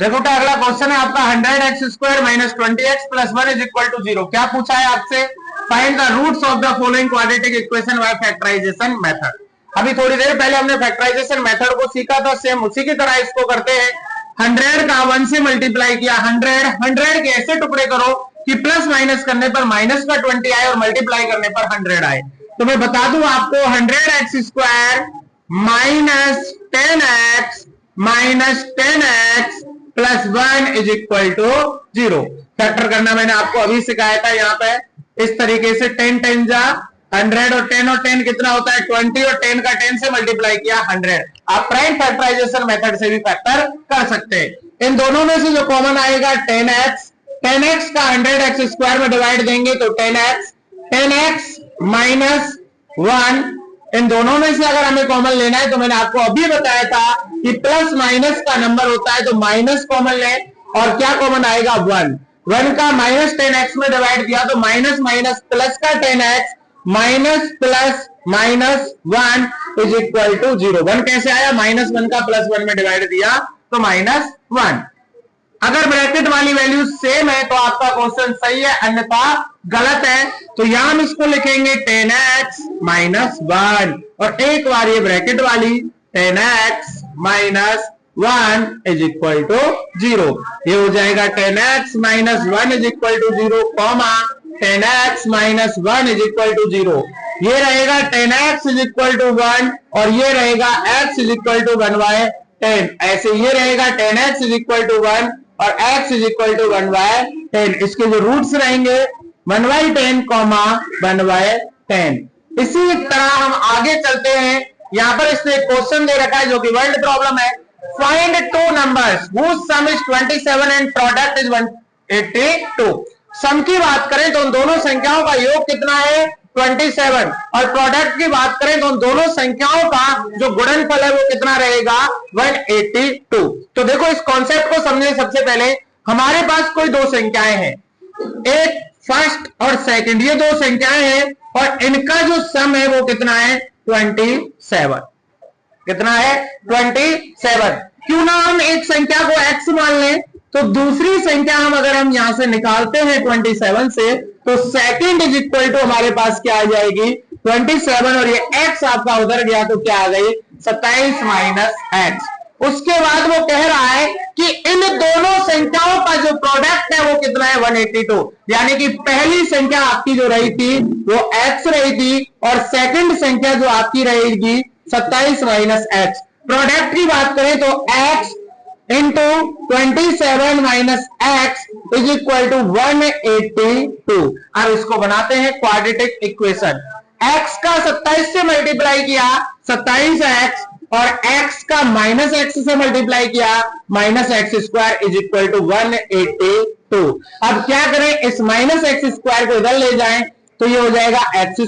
देखो क्या अगला क्वेश्चन है आपका 100x² minus 20x plus 1 is equal to 0। क्या पूछा है आपसे? Find the roots of the following quadratic equation by factorisation method. अभी थोड़ी देर पहले हमने फैक्टराइजेशन मेथड को सीखा था, सेम उसी की तरह इसको करते हैं। 100 का 1 से मल्टीप्लाई किया, 100 के ऐसे टुकड़े करो कि प्लस माइनस करने पर माइनस का 20 आए और मल्टीप्लाई करने पर 100 आए। तो मैं बता दूं आपको 100x² minus 10x minus 10x plus 1 is equal to 0। Factor करना मैंने आपको अभी सिखाया था। यहाँ पे इस तरीके से 10 10 जा 100 और 10 कितना होता है 20 और 10 का 10 से मल्टीप्लाई किया 100। आप प्राइम फैक्टराइजेशन मेथड से भी फैक्टर कर सकते हैं। इन दोनों में से जो कॉमन आएगा 10x का 100x² में डिवाइड देंगे तो 10x माइनस 1। इन दोनों में से अगर हमें कॉमन लेना है तो मैंने आपको अभी बताया था कि प्लस माइनस का नंबर होता है तो माइनस कॉमन लें और क्या कॉमन आएगा 1 का माइनस 10x में डिवाइड किया तो माइनस माइनस प्लस का 10x minus plus minus 1 is equal to 0। 1 कैसे आया? -1 का प्लस 1 में डिवाइड दिया तो -1। अगर ब्रैकेट वाली वैल्यू सेम है तो आपका क्वेश्चन सही है, अन्यथा गलत है। तो यहां हम इसको लिखेंगे 10x माइनस 1 और एक बार ये ब्रैकेट वाली 10x minus 1 is equal to 0। ये हो जाएगा 10x minus 1 is equal to 0 comma 10x minus 1 is equal to 0। ये रहेगा 10x इज इक्वल टू 1 और ये रहेगा x इज इक्वल टू 1/10। ऐसे ये रहेगा 10x इज इक्वल टू 1 और x इज इक्वल टू 1/10। इसके जो रूट्स रहेंगे 1/10 कॉमा 1/10। इसी तरह हम आगे चलते हैं। यहां पर इसने क्वेश्चन दे रखा है जो कि वर्ड प्रॉब्लम है। Find two numbers whose sum is 27 and product is 182। सम की बात करें तो उन दोनों संख्याओं का योग कितना है 27 और प्रोडक्ट की बात करें तो उन दोनों संख्याओं का जो गुणनफल है वो कितना रहेगा 182। तो देखो इस कॉन्सेप्ट को समझने सबसे पहले हमारे पास कोई दो संख्याएं हैं, एक फर्स्ट और सेकंड, ये दो संख्याएं हैं और इनका जो सम है वो कितना है 27। कितना है 27। क्यों ना हम एक संख्या को x मान लें तो दूसरी संख्या अगर हम यहां से निकालते हैं 27 से तो सेकंड इज इक्वल टू हमारे पास क्या आ जाएगी 27 और ये x आपका उधर गया तो क्या आ गई 27 माइनस x। उसके बाद वो कह रहा है कि इन दोनों संख्याओं का जो प्रोडक्ट है वो कितना है 182। यानी कि पहली संख्या आपकी जो रही थी वो x रही थी और सेकंड संख्या जो आपकी रहेगी 27 माइनस x। प्रोडक्ट की बात करें तो x into 27 minus x is equal to 182। अब इसको बनाते हैं क्वाड्रेटिक इक्वेशन। x का 27 से मल्टीप्लाई किया 27x और x का माइनस x से मल्टीप्लाई किया -x² इज इक्वल टू 182। अब क्या करें, इस -x² को इधर ले जाएं तो ये हो जाएगा x²।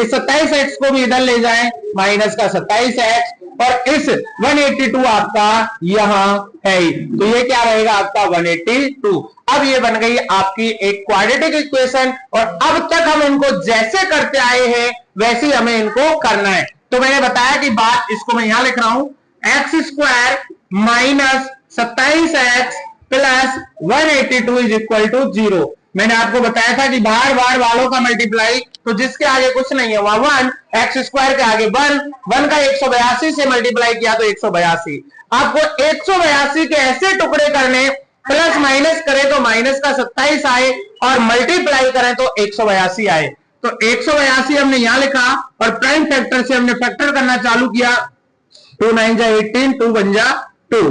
इस 27x को भी इधर ले जाएं माइनस का 27x और इस 182 आपका यहां है, तो ये क्या रहेगा आपका 182। अब ये बन गई आपकी एक क्वाड्रेटिक इक्वेशन और अब तक हम इनको जैसे करते आए हैं वैसे हमें इनको करना है। तो मैंने बताया कि बात इसको मैं यहां लिख रहा हूं x² minus 27x plus 182 is equal to 0। मैंने आपको बताया था कि बार बार वालों का मल्टीप्लाई तो जिसके आगे कुछ नहीं है वहां 1, x² के आगे 1 का 182 से मल्टीप्लाई किया तो 182। आपको 182 के ऐसे टुकड़े करने प्लस माइनस करें तो माइनस का 27 आए और मल्टीप्लाई करें तो 182 आए। तो 182 हमने यहां लिखा और प्राइम फैक्टर से हमने फैक्टर करना चालू किया। 2 9 जा 18, 2 1 जा 2,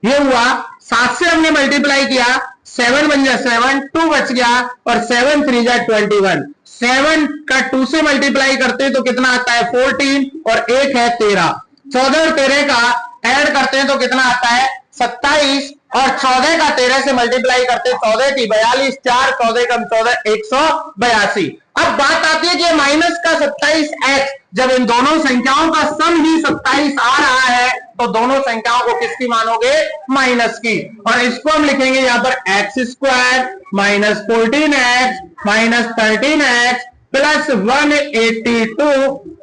ये हुआ। 7 से हमने मल्टीप्लाई किया 7 1 जा 7, 2 बच गया और 7 3 जा 21। 7 का 2 से मल्टीप्लाई करते हैं तो कितना आता है 14 और 1 है 13। 14 और 13 का ऐड करते हैं तो कितना आता है 27 और 14 का 13 से मल्टीप्लाई करते हैं 14 की 42, 4 14 कम 14 182। अब बात आती है कि माइनस का 27x, जब इन दोनों संख्याओं का सम ही 27 आ रहा है तो दोनों संख्याओं को किसकी मानोगे माइनस की, और इसको हम लिखेंगे यहां पर x² minus 14x minus 13x plus 182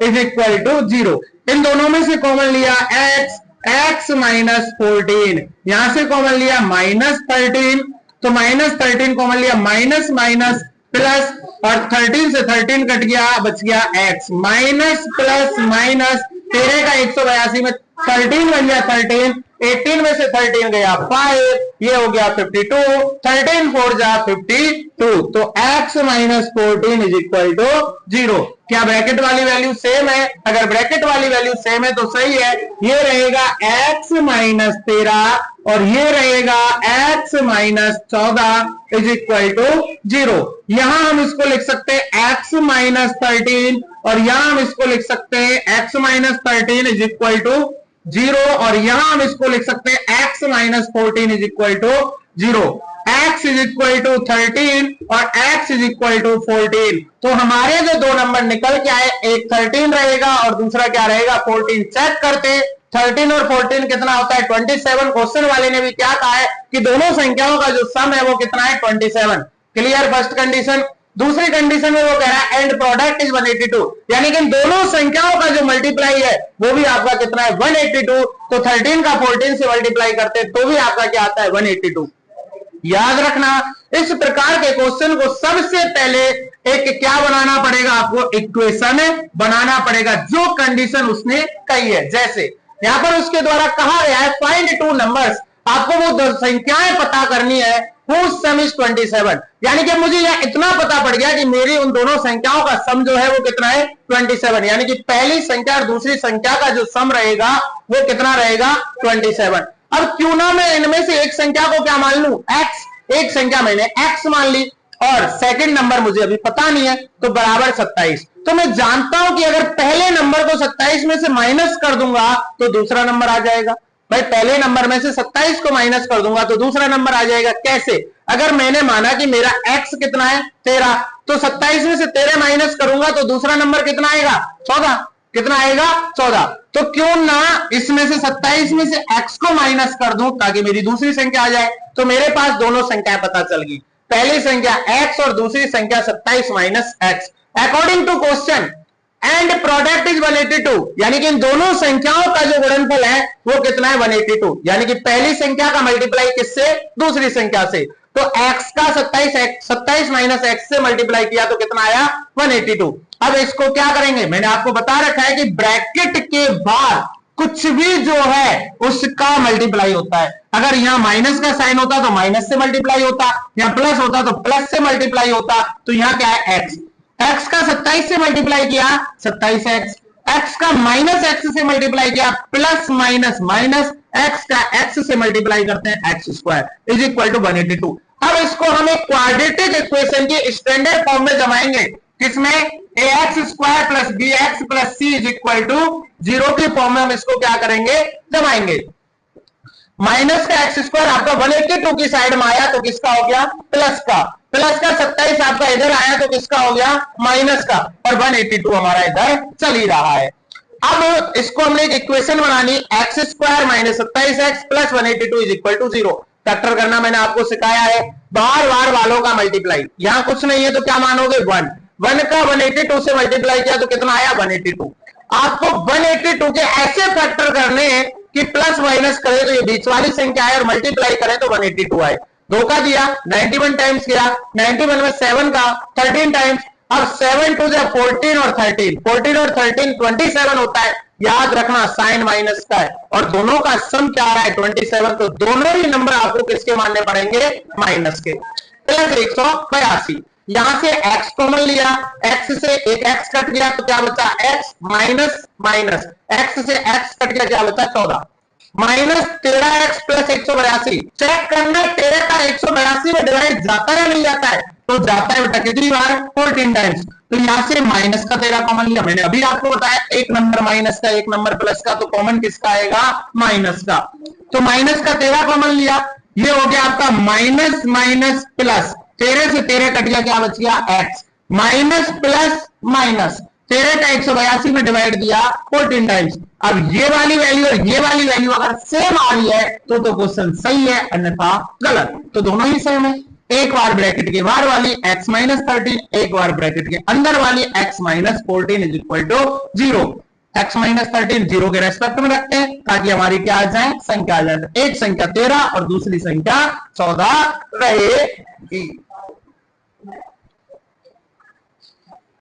is equal to 0। इन दोनों में से कॉमन लिया x x माइनस 14, यहां से कॉमन लिया माइनस 13, तो माइनस 13 कॉमन लिया, माइनस माइनस प्लस, और 13 से 13 कट गया, बच गया x, माइनस प्लस माइनस, 13 का 182 में 13 बन गया 13, 18 में से 13 गया 5, ये हो गया 52, 13 4 जा 52, तो x minus 14 is equal to 0। क्या ब्रैकेट वाली वैल्यू सेम है? अगर ब्रैकेट वाली वैल्यू सेम है तो सही है, ये रहेगा x माइनस 13 और ये रहेगा x minus 14 is equal to 0। यहां हम इसको लिख सकते हैं x माइनस 13 और यहां हम इसको लिख सकते हैं x minus 13 is equal to 0 और यहां हम इसको लिख सकते हैं x minus 14 is equal to 0। x is equal to 13 और x इज इक्वल टू 14, तो हमारे जो दो नंबर निकल के आए, एक 13 रहेगा और दूसरा क्या रहेगा 14। चेक करते 13 और 14 कितना होता है 27। क्वेश्चन वाले ने भी क्या कहा है कि दोनों संख्याओं का जो सम है वो कितना है 27। Clear first condition. दूसरी कंडीशन में वो कह रहा है एंड प्रोडक्ट इज 182, यानी कि दोनों संख्याओं का जो मल्टीप्लाई है वो भी आपका कितना है 182। तो 13 का 14 से मल्टीप्लाई करते तो भी आपका क्या आता है 182। याद रखना इस प्रकार के क्वेश्चन को सबसे पहले एक क्या बनाना पड़ेगा, आपको इक्वेशन बनाना पड़ेगा जो कंडीशन उसने कही है। जैसे यहां पर उसके द्वारा कहा गया है फाइंड टू नंबर्स, आपको वो दो संख्याएं पता करनी है whose sum is 27, यानी कि मुझे यह इतना पता पड़ गया कि मेरी उन दोनों संख्याओं का सम जो है वो कितना है 27, यानी कि पहली संख्या और दूसरी संख्या का जो सम रहेगा वो कितना रहेगा 27। अब क्यों ना मैं इनमें से एक संख्या को क्या मान लूं x, एक संख्या मैंने x मान ली और सेकंड नंबर मुझे अभी पता नहीं है तो बराबर 27। तो मैं जानता हूं कि अगर पहले नंबर को 27 में से माइनस कर दूंगा तो दूसरा नंबर आ जाएगा। भाई पहले नंबर में से 27 को माइनस कर दूंगा तो दूसरा नंबर आ जाएगा। कैसे? अगर मैंने माना कि मेरा x कितना है 13, तो 27 में से 13 माइनस करूंगा तो दूसरा नंबर कितना आएगा 14। कितना आएगा 14। तो क्यों ना इसमें से 27 में से x को माइनस कर दूं ताकि मेरी दूसरी संख्या आ जाए। तो मेरे पास दोनों संख्याएं पता चल गई, पहली संख्या x और दूसरी संख्या 27 minus x। According to question and product is 182, यानी कि इन दोनों संख्याओं का जो गुणनफल है वो कितना है 182, यानी कि पहली संख्या का मल्टीप्लाई किससे दूसरी संख्या से। तो x का 27 माइनस x से मल्टीप्लाई किया तो कितना आया 182। अब इसको क्या करेंगे, मैंने आपको बता रखा है कि ब्रैकेट के बाद कुछ भी जो है उसका मल्टीप्लाई होता है। अगर यहाँ माइनस का साइन होता तो माइनस से मल्टीप्लाई होता, यहाँ प्लस होता तो प्लस से मल्टीप्लाई होता। तो यहाँ क्या है x का 27 से मल्टीप्लाई किया 27x, x का माइनस x से मल्टीप्लाई किया प्लस माइनस माइनस x का x से मल्टीप्लाई करते हैं x square is equal to 182। अब इसको हम एक क्वाड्रेटिक इक्वेशन की स्टैंडर्ड फॉर्म में जमाएंगे, किसमें ax square plus bx plus c is equal to 0 की फॉर्म में हम इसको क्या करेंगे जमाएंगे। माइनस का एक्स स्क्वायर आपका 182 की साइड में आया तो किसका हो गया प्लस का, प्लस का 27 आपका इधर आया तो किसका हो गया माइनस का, और 182 हमारा इधर चल ही रहा है। अब इसको हमने एक इक्वेशन बनानी, x square minus 27x plus 182 is equal to 0। Factor करना मैंने आपको सिखाया है, बार बार वालों का मल्टीप्लाई, यहां कुछ नहीं है तो क्या मानोगे 1 का 182 से मल्टीप्लाई किया तो कितना आया 182। आपको 182 के ऐसे फैक्टर करने हैं कि प्लस माइनस करें तो ये बीच वाली संख्या है और मल्टीप्लाई करें तो 182 आए। धोखा दिया, 91 टाइम्स किया, 91 में 7 का 13 टाइम्स, अब 7 टू 14 और 13 27 होता है। याद रखना साइन माइनस का है और दोनों का सम क्या आ रहा है 27, तो दोनों ही नंबर आपको किसके मानने पड़ेंगे माइनस के। प्लस 182, यहां से x कॉमन लिया, x से एक x कट गया तो क्या बचा x माइनस माइनस, x से x कट गया क्या बचा 14 माइनस 13x प्लस 182। चेक करना 13 का 182 में डिवाइड जाता है नहीं जाता है, तो जाता है बेटा कितनी बार 14 टाइम्स। तो यहां से माइनस का 13 कॉमन लिया, मैंने अभी आपको बताया एक नंबर माइनस का एक नंबर प्लस का, तो कॉमन किसका आएगा माइनस का। तो माइनस का 13 कॉमन लिया, ये हो गया आपका माइनस माइनस प्लस, 13 से 13 कट गया क्या बच गया x माइनस प्लस माइनस 13 का 182 में डिवाइड दिया 14 टाइम्स। अब ये वाली वैल्यू और ये वाली वैल्यू अगर सेम आ रही है तो क्वेश्चन सही है, अन्यथा गलत। तो दोनों ही सेम है, एक बार ब्रैकेट के बाहर वाली x माइनस 13, एक बार ब्रैकेट के अंदर वाली x minus 14 is equal to 0। x minus 13 zero के रेस्पेक्ट में रखते हैं ताकि हमारी क्या आ जाए, संख्या आ जाए। एक संख्या 13 और दूसरी संख्या 14 रहेगी।